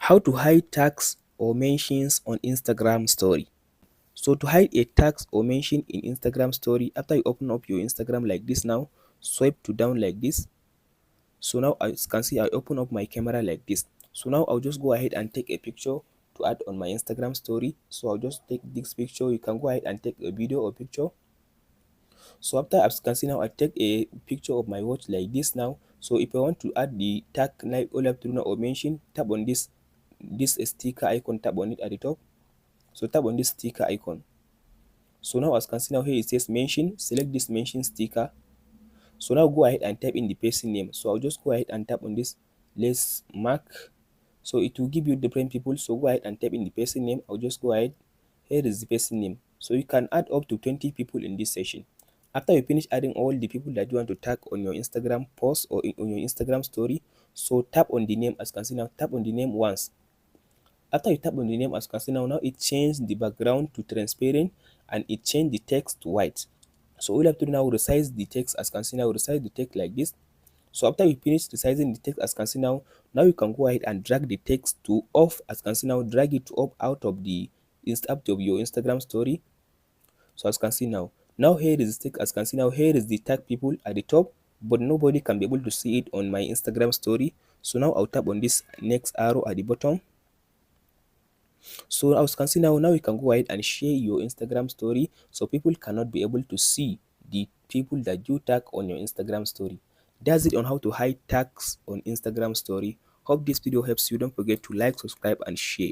How to hide tags or mentions on Instagram story. So to hide a tags or mention in Instagram story, after you open up your Instagram like this now, swipe to down like this. So now as you can see, I open up my camera like this. So now I'll just go ahead and take a picture to add on my Instagram story. So I'll just take this picture. You can go ahead and take a video or picture. So after, as you can see now, I take a picture of my watch like this now. So if I want to add the tag, like all I have to do now or mention, tap on this sticker icon, tap on it at the top. So tap on this sticker icon. So now as you can see now here it says mention, select this mention sticker. So now go ahead and type in the person name. So I'll just go ahead and tap on this let's mark. So it will give you different people. So go ahead and type in the person name. I'll just go ahead. Here is the person name. So you can add up to 20 people in this session. After you finish adding all the people that you want to tag on your Instagram post or on your Instagram story, so tap on the name. As you can see now, tap on the name once. After you tap on the name, as you can see now it changed the background to transparent and it changed the text to white. So all you have to do now, resize the text. As you can see now, resize the text like this. So after you finish resizing the text, as you can see now you can go ahead and drag the text to off. As you can see now, drag it to up out of the out of your Instagram story. So as you can see now here is the text. As you can see now, here is the tag people at the top, but nobody can be able to see it on my Instagram story. So now I'll tap on this next arrow at the bottom. So as you can see now you can go ahead and share your Instagram story so people cannot be able to see the people that you tag on your Instagram story. That's it on how to hide tags on Instagram story. Hope this video helps you. Don't forget to like, subscribe and share.